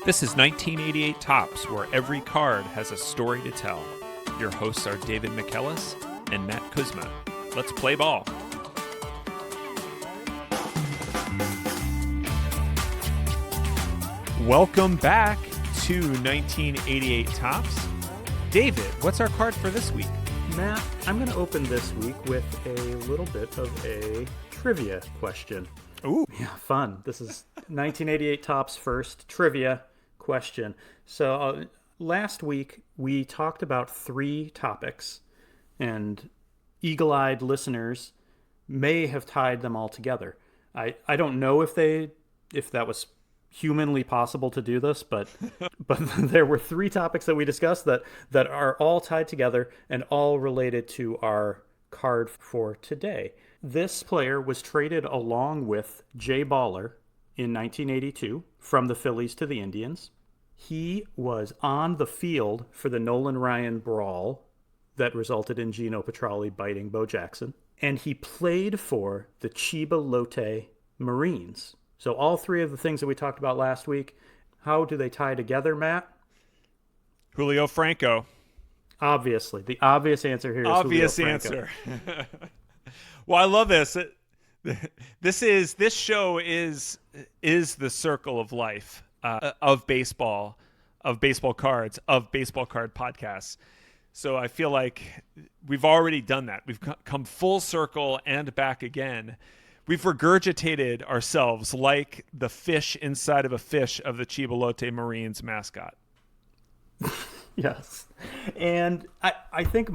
This is 1988 Topps, where every card has a story to tell. Your hosts are David McKellis and Matt Kuzma. Let's play ball. Welcome back to 1988 Topps. David, what's our card for this week? Matt, I'm going to open this week with a little bit of a trivia question. Ooh. Yeah, fun. This is 1988 Topps first trivia question. So last week we talked about 3 topics, and eagle-eyed listeners may have tied them all together. I don't know if that was humanly possible to do this, but there were 3 topics that we discussed that are all tied together and all related to our card for today. This player was traded along with Jay Baller in 1982 from the Phillies to the Indians. He was on the field for the Nolan Ryan brawl that resulted in Gino Petralli biting Bo Jackson. And he played for the Chiba Lotte Marines. So all 3 of the things that we talked about last week, how do they tie together, Matt? Julio Franco. Obviously. The obvious answer here is obvious Julio Franco. Answer. Well, I love this. This show is the circle of life of baseball cards, of baseball card podcasts. So I feel like we've already done that. We've come full circle and back again. We've regurgitated ourselves like the fish inside of a fish of the Chiba Lotte Marines mascot. Yes. And I think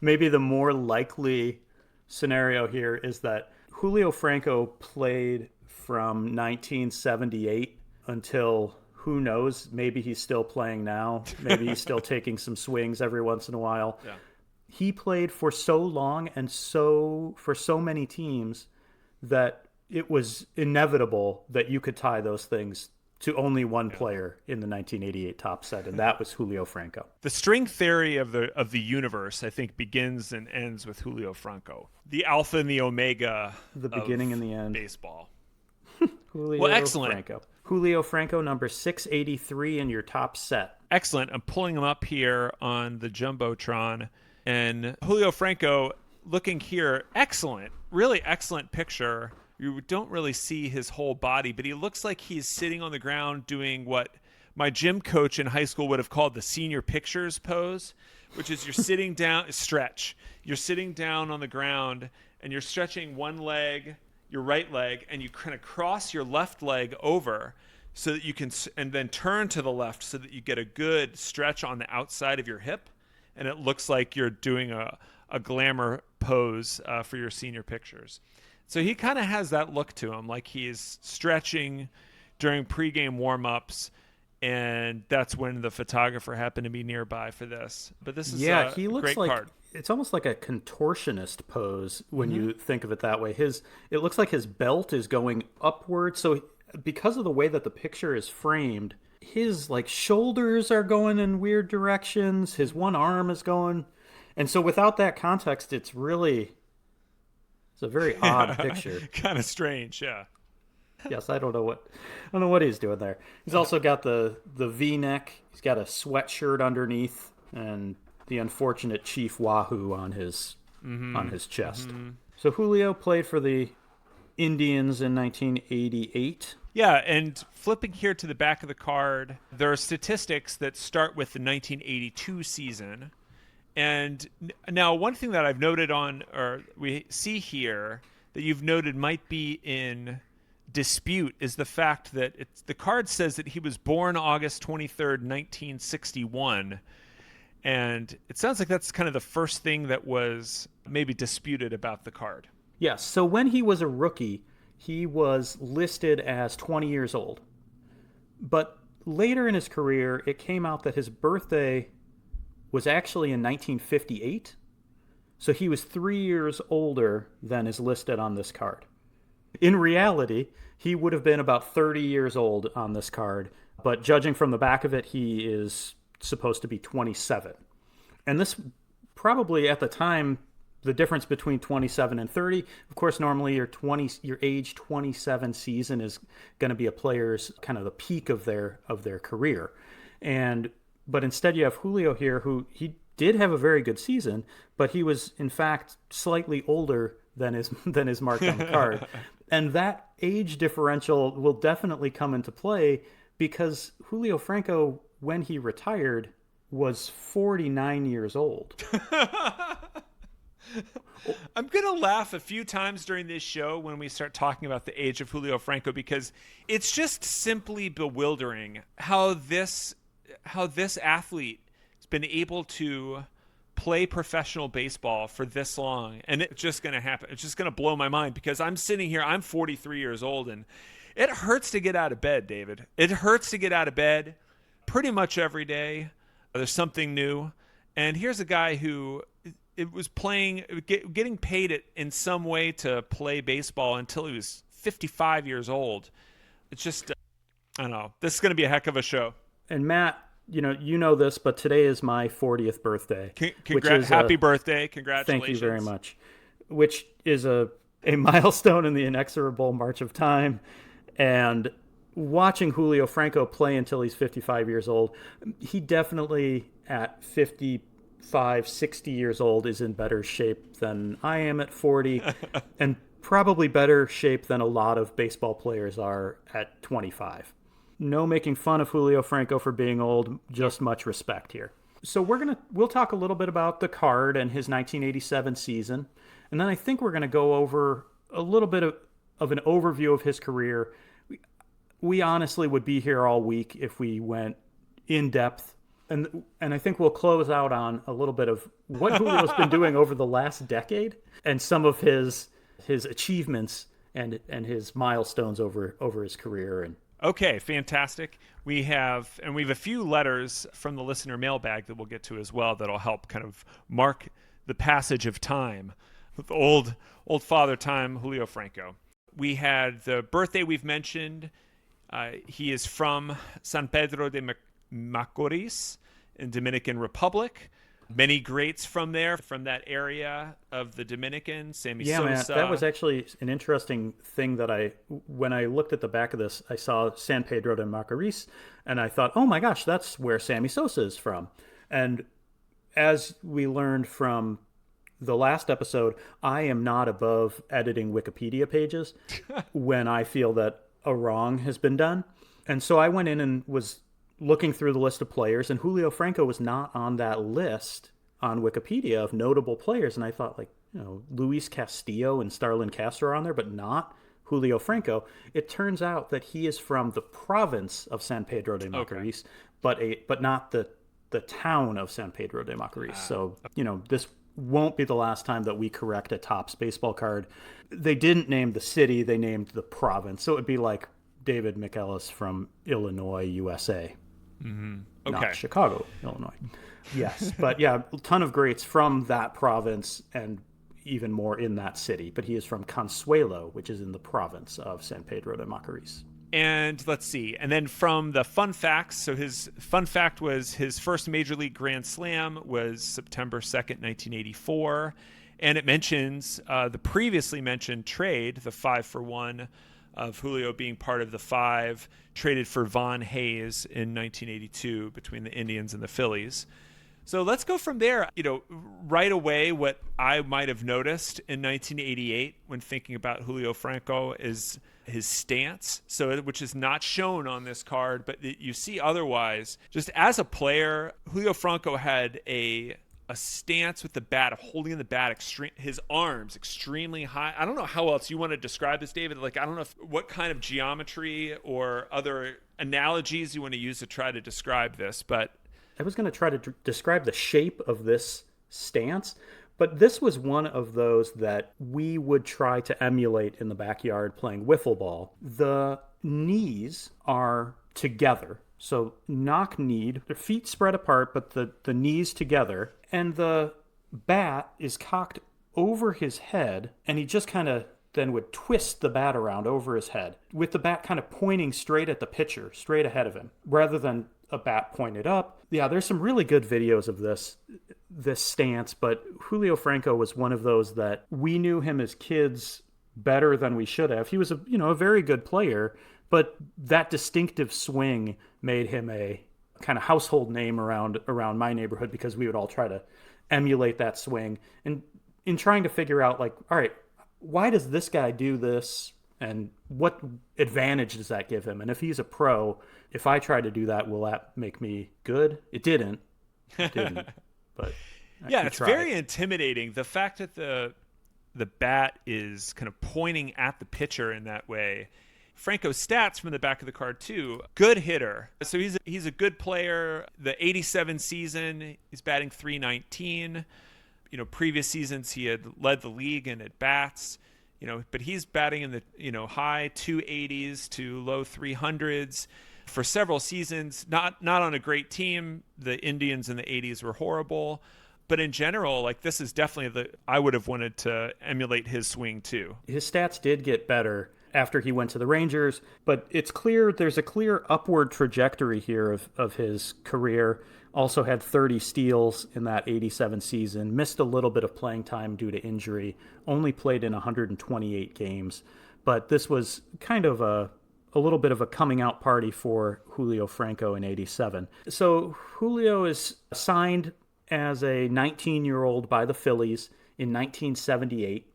maybe the more likely scenario here is that Julio Franco played from 1978 until, who knows, maybe he's still playing now. Maybe he's still taking some swings every once in a while. Yeah. He played for so long and for so many teams that it was inevitable that you could tie those things to only one player in the 1988 Topps set, and that was Julio Franco. The string theory of the universe, I think, begins and ends with Julio Franco. The alpha and the omega. The beginning and the end. Baseball. Julio excellent. Franco. Julio Franco, number 683 in your Topps set. Excellent. I'm pulling him up here on the Jumbotron. And Julio Franco, looking here, excellent. Really excellent picture. You don't really see his whole body, but he looks like he's sitting on the ground doing what my gym coach in high school would have called the senior pictures pose, which is you're sitting down, stretch. You're sitting down on the ground and you're stretching one leg, your right leg, and you kind of cross your left leg over so that you can, and then turn to the left so that you get a good stretch on the outside of your hip. And it looks like you're doing a glamour pose for your senior pictures. So he kind of has that look to him, like he's stretching during pregame warm-ups, and that's when the photographer happened to be nearby for this. But this is he looks great like, card. It's almost like a contortionist pose when you think of it that way. It looks like his belt is going upward. So because of the way that the picture is framed, his shoulders are going in weird directions. His one arm is going, and so without that context, it's a very odd picture. Kind of strange, yeah. Yes, I don't know what he's doing there. He's also got the V-neck. He's got a sweatshirt underneath, and the unfortunate Chief Wahoo on his chest. Mm-hmm. So Julio played for the Indians in 1988. Yeah, and flipping here to the back of the card, there are statistics that start with the 1982 season. And now one thing that I've noted or we see here that you've noted might be in dispute is the fact that the card says that he was born August 23rd, 1961. And it sounds like that's kind of the first thing that was maybe disputed about the card. Yes. So when he was a rookie, he was listed as 20 years old. But later in his career, it came out that his birthday was actually in 1958. So he was 3 years older than is listed on this card. In reality, he would have been about 30 years old on this card, but judging from the back of it, he is supposed to be 27. And this probably at the time the difference between 27 and 30. Of course, normally your age 27 season is going to be a player's kind of the peak of their career. But instead you have Julio here, who he did have a very good season, but he was in fact slightly older than is marked on the card. And that age differential will definitely come into play because Julio Franco, when he retired, was 49 years old. I'm going to laugh a few times during this show when we start talking about the age of Julio Franco, because it's just simply bewildering how this athlete has been able to play professional baseball for this long. And it's just going to happen. It's just going to blow my mind, because I'm sitting here, I'm 43 years old, and it hurts to get out of bed, David. It hurts to get out of bed pretty much every day. There's something new. And here's a guy who it was getting paid in some way to play baseball until he was 55 years old. It's just, I don't know. This is going to be a heck of a show. And Matt, you know this, but today is my 40th birthday. Happy birthday. Congratulations. Thank you very much. Which is a milestone in the inexorable march of time. And watching Julio Franco play until he's 55 years old, he definitely at 55, 60 years old is in better shape than I am at 40 and probably better shape than a lot of baseball players are at 25. No making fun of Julio Franco for being old, just much respect here. So we'll talk a little bit about the card and his 1987 season, and then I think we're going to go over a little bit of an overview of his career. We honestly would be here all week if we went in depth, and I think we'll close out on a little bit of what Julio's been doing over the last decade and some of his achievements and his milestones over his career. And okay, fantastic. We have a few letters from the listener mailbag that we'll get to as well that'll help kind of mark the passage of time with old father time, Julio Franco. We had the birthday we've mentioned. He is from San Pedro de Macorís in Dominican Republic. Many greats from there, from that area of the Dominican. Sammy Sosa. Man, that was actually an interesting thing that when I looked at the back of this, I saw San Pedro de Macorís, and I thought, oh my gosh, that's where Sammy Sosa is from. And as we learned from the last episode, I am not above editing Wikipedia pages when I feel that a wrong has been done. And so I went in and was looking through the list of players, and Julio Franco was not on that list on Wikipedia of notable players. And I thought, Luis Castillo and Starlin Castro are on there, but not Julio Franco. It turns out that he is from the province of San Pedro de Macorís, but not the town of San Pedro de Macorís. So, this won't be the last time that we correct a Topps baseball card. They didn't name the city, they named the province. So it would be like David McEllis from Illinois, USA. Mm-hmm. Okay. Not Chicago, Illinois. Yes, but yeah, a ton of greats from that province and even more in that city. But he is from Consuelo, which is in the province of San Pedro de Macorís. And let's see. And then from the fun facts, so his fun fact was his first Major League Grand Slam was September 2nd, 1984. And it mentions the previously mentioned trade, the 5-for-1 of Julio being part of the 5, traded for Von Hayes in 1982 between the Indians and the Phillies. So let's go from there. Right away, what I might have noticed in 1988 when thinking about Julio Franco is his stance, which is not shown on this card, but you see otherwise. Just as a player, Julio Franco had a stance with the bat, of holding the bat, his arms extremely high. I don't know how else you want to describe this, David. I don't know what kind of geometry or other analogies you want to use to try to describe this, but I was going to try to describe the shape of this stance, but this was one of those that we would try to emulate in the backyard playing wiffle ball. The knees are together. So knock-kneed, their feet spread apart, but the knees together, and the bat is cocked over his head, and he just kind of then would twist the bat around over his head, with the bat kind of pointing straight at the pitcher, straight ahead of him, rather than a bat pointed up. Yeah, there's some really good videos of this stance, but Julio Franco was one of those that we knew him as kids better than we should have. He was a very good player, but that distinctive swing made him a kind of household name around my neighborhood because we would all try to emulate that swing. And in trying to figure out, like, all right, why does this guy do this and what advantage does that give him? And if he's a pro, if I try to do that, will that make me good? It didn't. But yeah, it's very intimidating. The fact that the bat is kind of pointing at the pitcher in that way. Franco's stats from the back of the card too. Good hitter. So he's a good player. The 87 season, he's batting .319. Previous seasons he had led the league in at bats. But he's batting in the high 280s to low 300s for several seasons. Not on a great team. The Indians in the 80s were horrible. But in general, like, this is definitely I would have wanted to emulate his swing too. His stats did get better after he went to the Rangers, but it's clear there's a clear upward trajectory here of his career. Also had 30 steals in that 87 season, missed a little bit of playing time due to injury, only played in 128 games. But this was kind of a little bit of a coming out party for Julio Franco in 87. So Julio is signed as a 19-year-old by the Phillies in 1978,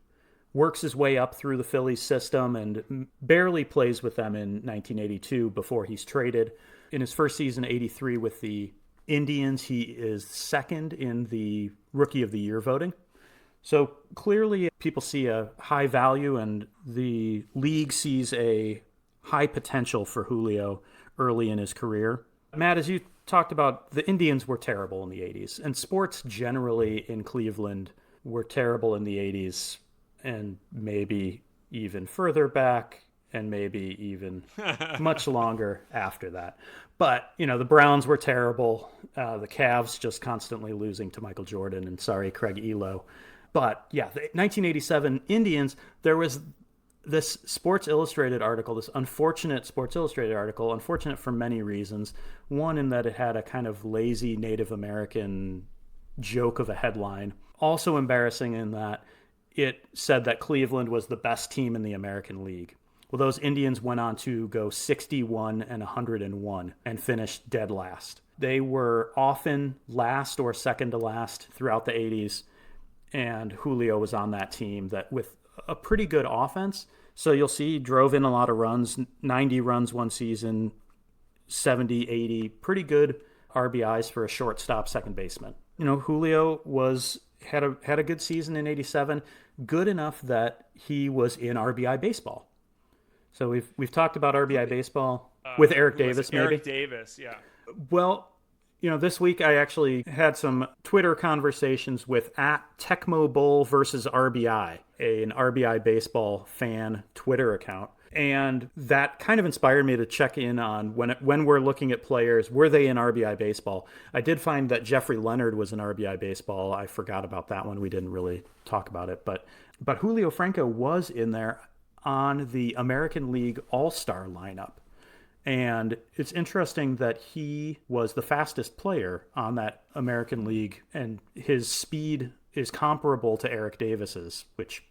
works his way up through the Phillies system and barely plays with them in 1982 before he's traded. In his first season, 83, with the Indians, he is second in the Rookie of the Year voting. So clearly people see a high value, and the league sees a high potential for Julio early in his career. Matt, as you talked about, the Indians were terrible in the 80s, and sports generally in Cleveland were terrible in the 80s, and maybe even further back, and maybe even much longer after that. But, the Browns were terrible. The Cavs just constantly losing to Michael Jordan, and sorry, Craig Elo. But, yeah, the 1987 Indians, there was this Sports Illustrated article, this unfortunate Sports Illustrated article, unfortunate for many reasons. One, in that it had a kind of lazy Native American joke of a headline. Also embarrassing in that it said that Cleveland was the best team in the American League. Well, those Indians went on to go 61 and 101 and finished dead last. They were often last or second to last throughout the 80s, and Julio was on that team that with a pretty good offense. So you'll see he drove in a lot of runs, 90 runs one season, 70, 80, pretty good RBIs for a shortstop second baseman. Julio had a good season in 87, good enough that he was in RBI baseball. So we've talked about RBI baseball with Eric Davis, maybe. Eric Davis, yeah. Well, this week I actually had some Twitter conversations with @Tecmo Bowl versus RBI, an RBI baseball fan Twitter account. And that kind of inspired me to check in on when we're looking at players, were they in RBI baseball? I did find that Jeffrey Leonard was in RBI baseball. I forgot about that one. We didn't really talk about it. But Julio Franco was in there on the American League All-Star lineup. And it's interesting that he was the fastest player on that American League, and his speed is comparable to Eric Davis's, which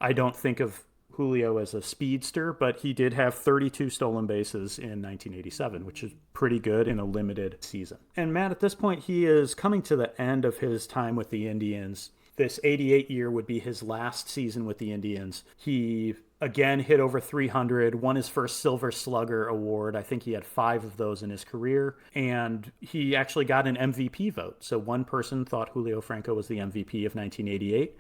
I don't think of Julio as a speedster, but he did have 32 stolen bases in 1987, which is pretty good in a limited season. And Matt, at this point, he is coming to the end of his time with the Indians. This 88 year would be his last season with the Indians. He again hit over 300, won his first Silver Slugger award. I think he had 5 of those in his career. And he actually got an MVP vote. So one person thought Julio Franco was the MVP of 1988.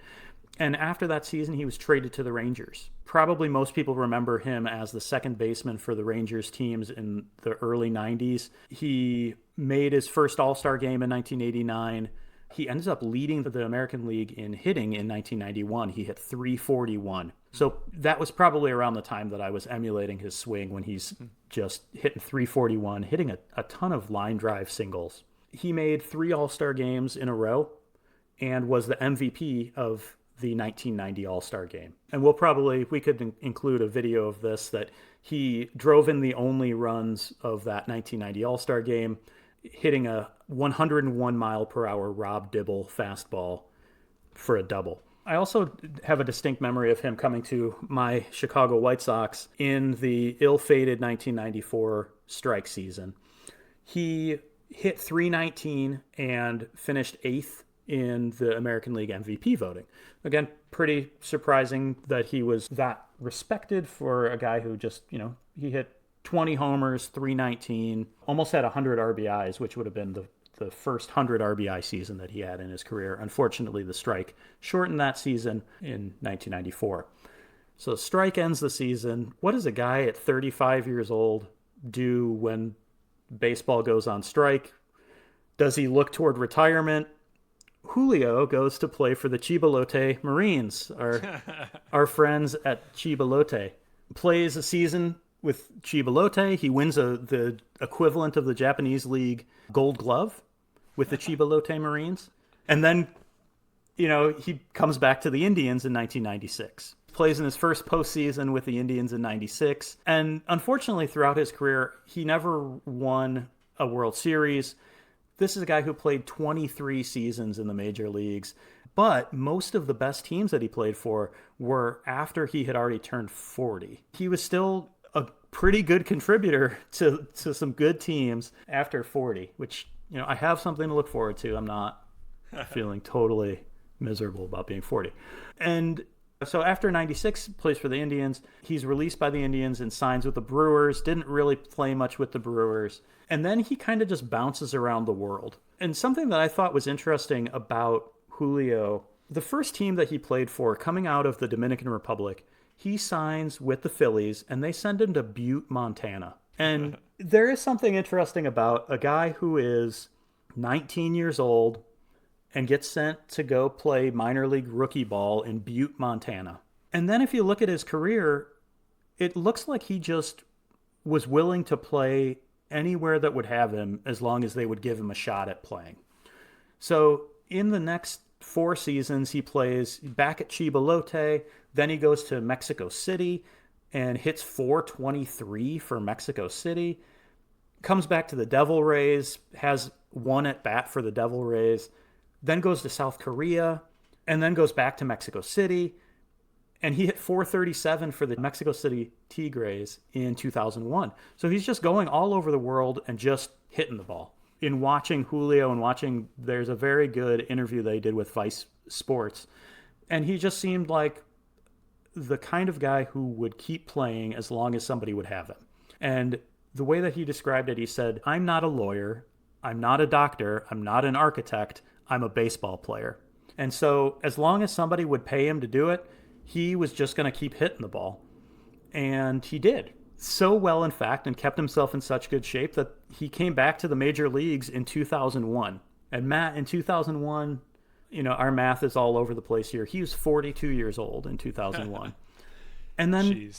And after that season, he was traded to the Rangers. Probably most people remember him as the second baseman for the Rangers teams in the early 90s. He made his first All-Star game in 1989. He ends up leading the American League in hitting in 1991. He hit .341. So that was probably around the time that I was emulating his swing, when he's just hitting .341, hitting a ton of line drive singles. He made 3 All-Star games in a row and was the MVP of the 1990 All-Star game. And we could include a video of this, that he drove in the only runs of that 1990 All-Star game. hitting a 101 mile per hour Rob Dibble fastball for a double. I also have a distinct memory of him coming to my Chicago White Sox in the ill-fated 1994 strike season. He hit 319 and finished eighth in the American League MVP voting. Again, pretty surprising that he was that respected for a guy who just, he hit 20 homers, 319, almost had 100 RBIs, which would have been the first 100 RBI season that he had in his career. Unfortunately, the strike shortened that season in 1994. So the strike ends the season. What does a guy at 35 years old do when baseball goes on strike? Does he look toward retirement? Julio goes to play for the Chibalote Marines, our friends at Chibalote. Plays a season with Chibalote. He wins the equivalent of the Japanese League Gold Glove with the Chibalote Marines. And then, he comes back to the Indians in 1996. Plays in his first postseason with the Indians in 96. And unfortunately, throughout his career, he never won a World Series. This is a guy who played 23 seasons in the major leagues. But most of the best teams that he played for were after he had already turned 40. He was still a pretty good contributor to some good teams after 40, which, I have something to look forward to. I'm not feeling totally miserable about being 40. And so after 96, plays for the Indians. He's released by the Indians and signs with the Brewers. Didn't really play much with the Brewers. And then he kind of just bounces around the world. And something that I thought was interesting about Julio, the first team that he played for coming out of the Dominican Republic, he signs with the Phillies and they send him to Butte, Montana. And there is something interesting about a guy who is 19 years old and gets sent to go play minor league rookie ball in Butte, Montana. And then if you look at his career, it looks like he just was willing to play anywhere that would have him as long as they would give him a shot at playing. So in the next 4 seasons, he plays back at Chibalote. Then he goes to Mexico City and hits 423 for Mexico City. Comes back to the Devil Rays, has 1 at bat for the Devil Rays. Then goes to South Korea, and then goes back to Mexico City. And he hit 437 for the Mexico City Tigres in 2001. So he's just going all over the world and just hitting the ball. In watching Julio and there's a very good interview they did with Vice Sports. And he just seemed like the kind of guy who would keep playing as long as somebody would have him. And the way that he described it, he said, "I'm not a lawyer. I'm not a doctor. I'm not an architect. I'm a baseball player." And so as long as somebody would pay him to do it, he was just going to keep hitting the ball. And he did. So well, in fact, and kept himself in such good shape that he came back to the major leagues in 2001. And Matt, in 2001, our math is all over the place here. He was 42 years old in 2001. And then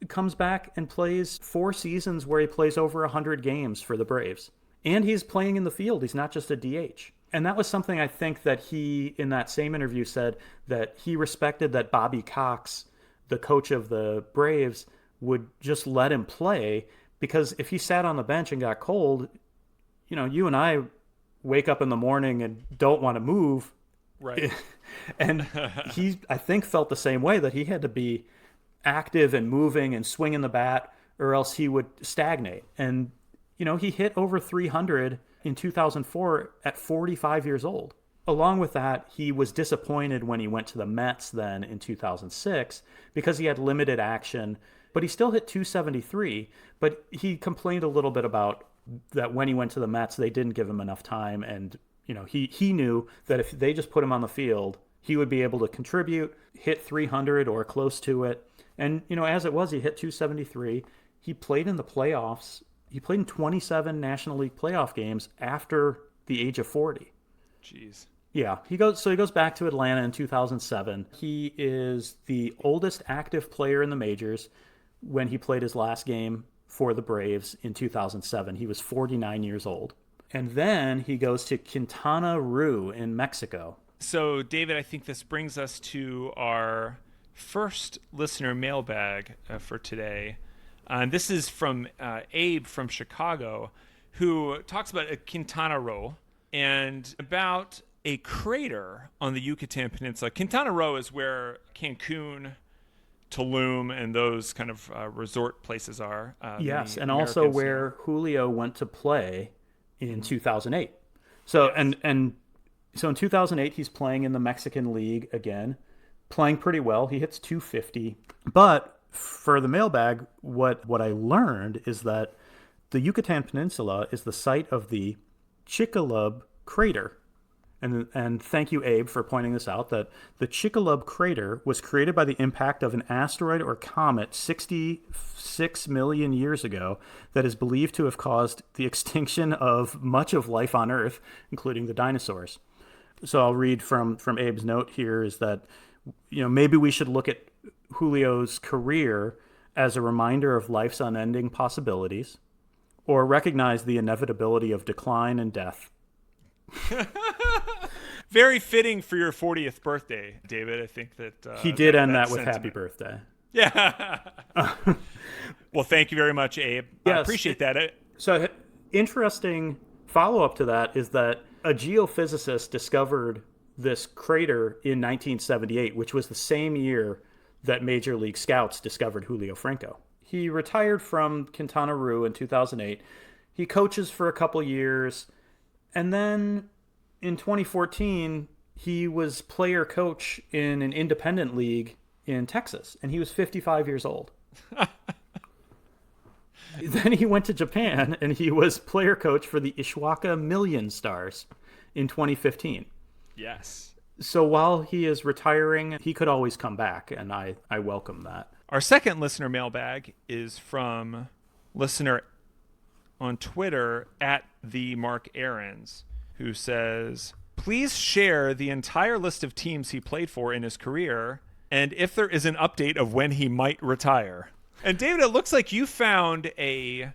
comes back and plays 4 seasons where he plays over 100 games for the Braves. And he's playing in the field. He's not just a DH. And that was something I think that he, in that same interview, said that he respected that Bobby Cox, the coach of the Braves, would just let him play, because if he sat on the bench and got cold, you and I wake up in the morning and don't want to move. Right. And he, I think, felt the same way, that he had to be active and moving and swinging the bat, or else he would stagnate. And, he hit over 300 in 2004 at 45 years old. Along with that, he was disappointed when he went to the Mets then in 2006 because he had limited action, but he still hit 273. But he complained a little bit about that when he went to the Mets, they didn't give him enough time. And, he knew that if they just put him on the field, he would be able to contribute, hit 300 or close to it. And, as it was, he hit 273. He played in the playoffs. He played in 27 National League playoff games after the age of 40. Jeez. Yeah, he goes back to Atlanta in 2007. He is the oldest active player in the majors when he played his last game for the Braves in 2007. He was 49 years old. And then he goes to Quintana Roo in Mexico. So, David, I think this brings us to our first listener mailbag for today. And this is from Abe from Chicago, who talks about a Quintana Roo and about a crater on the Yucatan Peninsula. Quintana Roo is where Cancun, Tulum, and those kind of resort places are. Yes, many and also Americans where Julio went to play in 2008. So Yes. and so in 2008 he's playing in the Mexican League again, playing pretty well. He hits 250. But for the mailbag, what I learned is that the Yucatan Peninsula is the site of the Chicxulub crater. And thank you, Abe, for pointing this out, that the Chicxulub crater was created by the impact of an asteroid or comet 66 million years ago that is believed to have caused the extinction of much of life on Earth, including the dinosaurs. So I'll read from Abe's note here is that, maybe we should look at Julio's career as a reminder of life's unending possibilities, or recognize the inevitability of decline and death. Very fitting for your 40th birthday, David. I think that he did end that with sentiment. happy birthday. Yeah. Well, thank you very much, Abe. Yes, I appreciate that. So interesting follow-up to that is that a geophysicist discovered this crater in 1978, which was the same year that Major League Scouts discovered Julio Franco. He retired from Quintana Roo in 2008. He coaches for a couple years, and then in 2014, he was player coach in an independent league in Texas, and he was 55 years old. Then he went to Japan, and he was player coach for the Ishwaka Million Stars in 2015. Yes. So while he is retiring, he could always come back, and I welcome that. Our second listener mailbag is from listener on Twitter at the Mark Aarons, who says, please share the entire list of teams he played for in his career and if there is an update of when he might retire. And David, it looks like you found a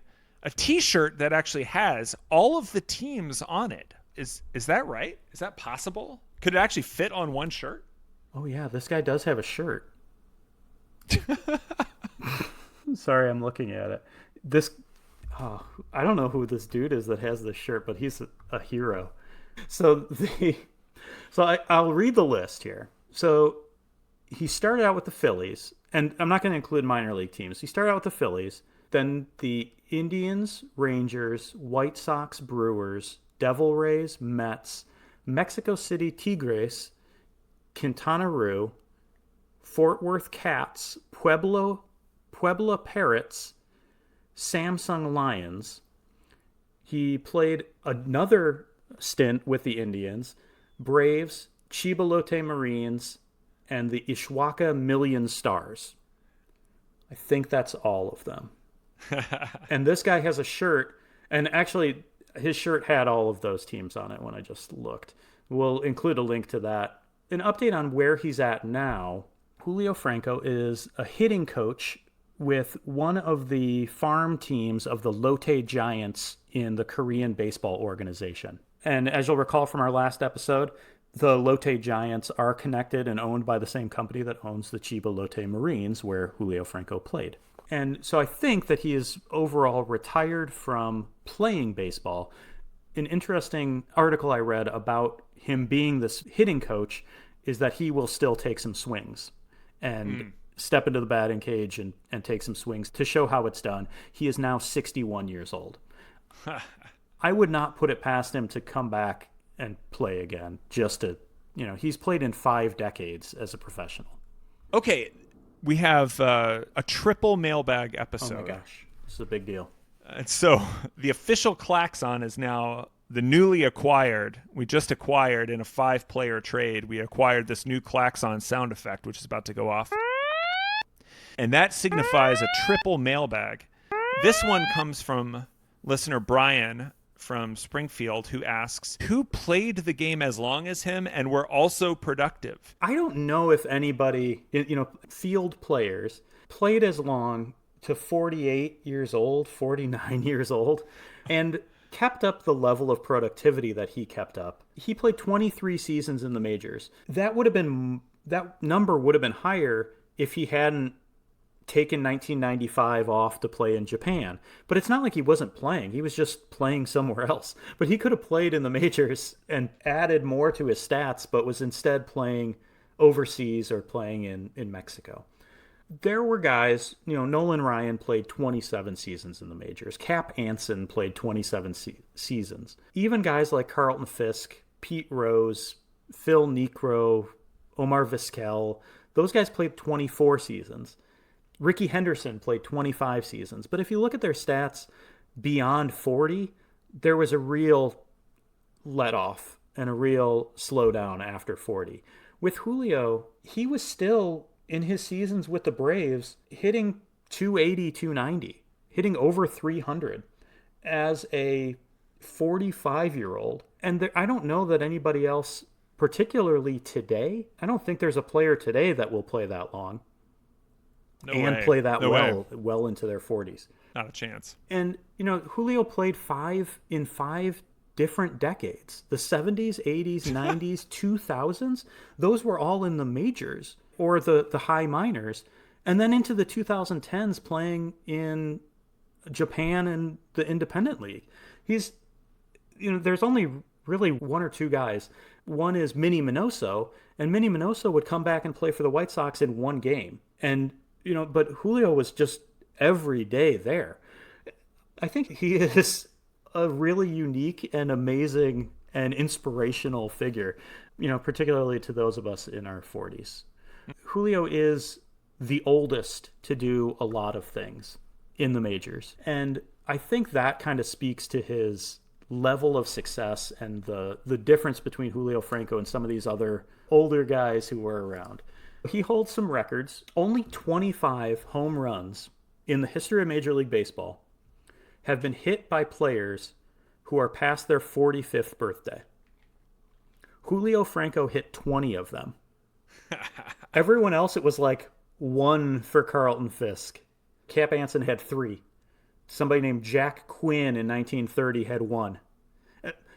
t-shirt that actually has all of the teams on it. Is that right? Is that possible? Could it actually fit on one shirt? Oh yeah, this guy does have a shirt. Sorry, I'm looking at it. I don't know who this dude is that has this shirt, but he's a hero. I'll read the list here. So he started out with the Phillies, and I'm not going to include minor league teams. He started out with the Phillies, then the Indians, Rangers, White Sox, Brewers, Devil Rays, Mets, Mexico City Tigres, Quintana Roo, Fort Worth Cats, Puebla Parrots, Samsung Lions. He played another stint with the Indians, Braves, Chibalote Marines, and the Ishwaka Million Stars. I think that's all of them. And this guy has a shirt, and actually his shirt had all of those teams on it when I just looked. We'll include a link to that. An update on where he's at now. Julio Franco is a hitting coach with one of the farm teams of the Lotte Giants in the Korean baseball organization. And as you'll recall from our last episode, the Lotte Giants are connected and owned by the same company that owns the Chiba Lotte Marines, where Julio Franco played. And so I think that he is overall retired from playing baseball. An interesting article I read about him being this hitting coach is that he will still take some swings and step into the batting cage and take some swings to show how it's done. He is now 61 years old. I would not put it past him to come back and play again, just to, he's played in 5 decades as a professional. Okay, we have a triple mailbag episode. Oh my gosh, this is a big deal. And so the official klaxon is now the newly acquired. We just acquired in a 5-player trade. We acquired this new klaxon sound effect, which is about to go off. And that signifies a triple mailbag. This one comes from listener Brian from Springfield, who asks, who played the game as long as him and were also productive? I don't know if anybody, field players played as long to 48 years old, 49 years old, and kept up the level of productivity that he kept up. He played 23 seasons in the majors. That number would have been higher if he hadn't taken 1995 off to play in Japan. But it's not like he wasn't playing. He was just playing somewhere else. But he could have played in the majors and added more to his stats, but was instead playing overseas or playing in Mexico. There were guys, Nolan Ryan played 27 seasons in the majors. Cap Anson played 27 seasons. Even guys like Carlton Fisk, Pete Rose, Phil Niekro, Omar Vizquel, those guys played 24 seasons. Ricky Henderson played 25 seasons. But if you look at their stats beyond 40, there was a real let off and a real slowdown after 40. With Julio, he was still in his seasons with the Braves hitting 280, 290, hitting over 300 as a 45-year-old. And I don't know that anybody else, particularly today, I don't think there's a player today that will play that long play that well into their 40s. Not a chance. And, Julio played in five different decades. The 70s, 80s, 90s, 2000s, those were all in the majors or the high minors. And then into the 2010s playing in Japan and the independent league. There's only really one or two guys. One is Minnie Minoso, and Minnie Minoso would come back and play for the White Sox in one game. And, but Julio was just every day there. I think he is a really unique and amazing and inspirational figure, particularly to those of us in our 40s. Julio is the oldest to do a lot of things in the majors. And I think that kind of speaks to his level of success and the difference between Julio Franco and some of these other older guys who were around. He holds some records. Only 25 home runs in the history of Major League Baseball have been hit by players who are past their 45th birthday. Julio Franco hit 20 of them. Everyone else, it was like 1 for Carlton Fisk. Cap Anson had 3. Somebody named Jack Quinn in 1930 had 1.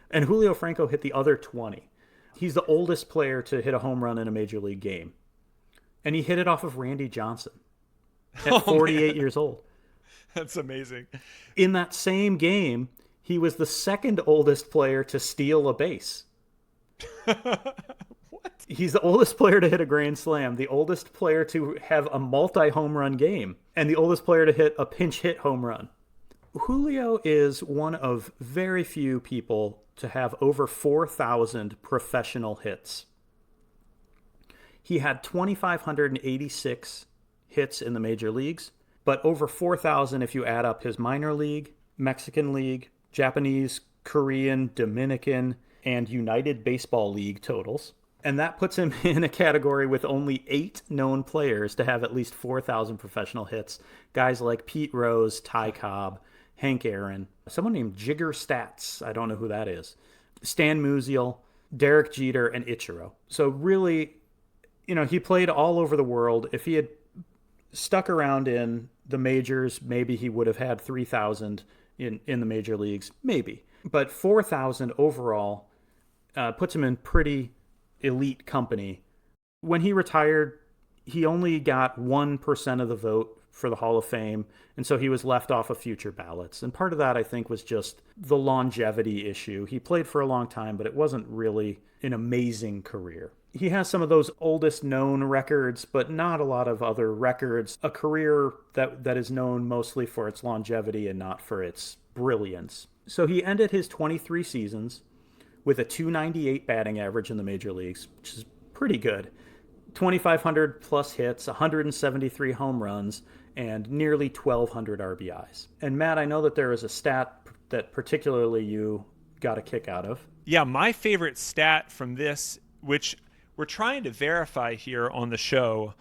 And Julio Franco hit the other 20. He's the oldest player to hit a home run in a major league game. And he hit it off of Randy Johnson at 48 years old. That's amazing. In that same game, he was the second oldest player to steal a base. What? He's the oldest player to hit a grand slam, the oldest player to have a multi-home run game, and the oldest player to hit a pinch hit home run. Julio is one of very few people to have over 4,000 professional hits. He had 2,586 hits in the major leagues, but over 4,000 if you add up his minor league, Mexican league, Japanese, Korean, Dominican, and United Baseball League totals. And that puts him in a category with only 8 known players to have at least 4,000 professional hits. Guys like Pete Rose, Ty Cobb, Hank Aaron, someone named Jigger Stats, I don't know who that is, Stan Musial, Derek Jeter, and Ichiro. So really, he played all over the world. If he had stuck around in the majors, maybe he would have had 3,000 in the major leagues, maybe. But 4,000 overall puts him in pretty elite company. When he retired, he only got 1% of the vote for the Hall of Fame, and so he was left off of future ballots. And part of that, I think, was just the longevity issue. He played for a long time, but it wasn't really an amazing career. He has some of those oldest known records, but not a lot of other records. A career that is known mostly for its longevity and not for its brilliance. So he ended his 23 seasons with a .298 batting average in the major leagues, which is pretty good. 2,500 plus hits, 173 home runs, and nearly 1,200 RBIs. And Matt, I know that there is a stat that particularly you got a kick out of. Yeah, my favorite stat from this, which we're trying to verify here on the show,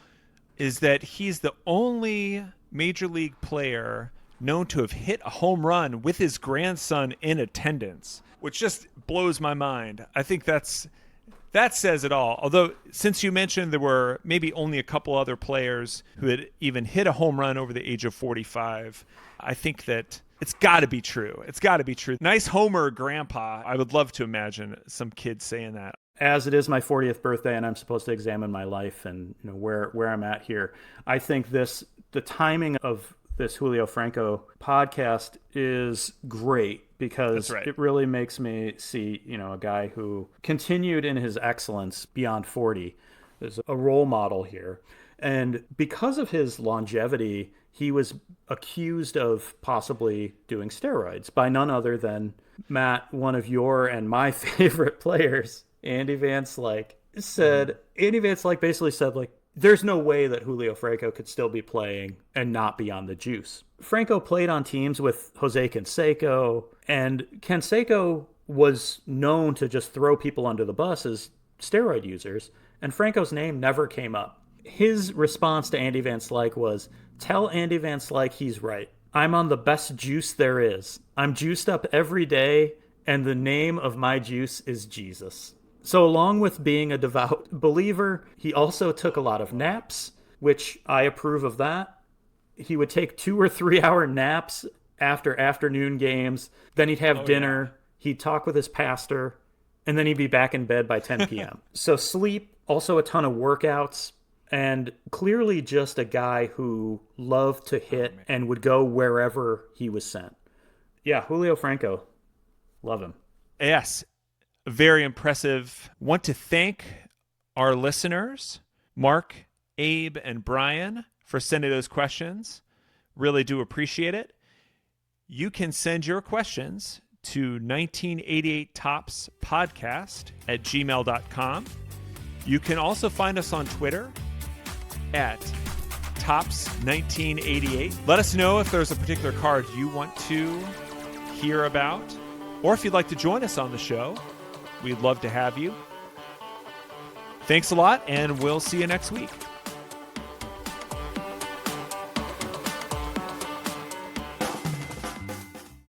is that he's the only major league player known to have hit a home run with his grandson in attendance, which just blows my mind. I think that says it all. Although, since you mentioned there were maybe only a couple other players who had even hit a home run over the age of 45, I think that it's got to be true. It's got to be true. Nice homer, Grandpa. I would love to imagine some kids saying that. as it is my 40th birthday and I'm supposed to examine my life and where I'm at here, I think the timing of this Julio Franco podcast is great because it really makes me see, a guy who continued in his excellence beyond 40 is a role model here. And because of his longevity, he was accused of possibly doing steroids by none other than Matt, one of your and my favorite players, Andy Van Slyke. Andy Van Slyke basically said, like, there's no way that Julio Franco could still be playing and not be on the juice. Franco played on teams with Jose Canseco, and Canseco was known to just throw people under the bus as steroid users, and Franco's name never came up. His response to Andy Van Slyke was, tell Andy Van Slyke he's right. I'm on the best juice there is. I'm juiced up every day, and the name of my juice is Jesus. So along with being a devout believer, he also took a lot of naps, which I approve of that. He would take 2 or 3 hour naps after afternoon games. Then he'd have dinner. Yeah. He'd talk with his pastor, and then he'd be back in bed by 10 p.m. So sleep, also a ton of workouts, and clearly just a guy who loved to hit and would go wherever he was sent. Yeah, Julio Franco. Love him. Yes. Very impressive. Want to thank our listeners, Mark, Abe, and Brian, for sending those questions. Really do appreciate it. You can send your questions to 1988topspodcast@gmail.com. You can also find us on Twitter at Tops1988. Let us know if there's a particular card you want to hear about, or if you'd like to join us on the show. We'd love to have you. Thanks a lot, and we'll see you next week.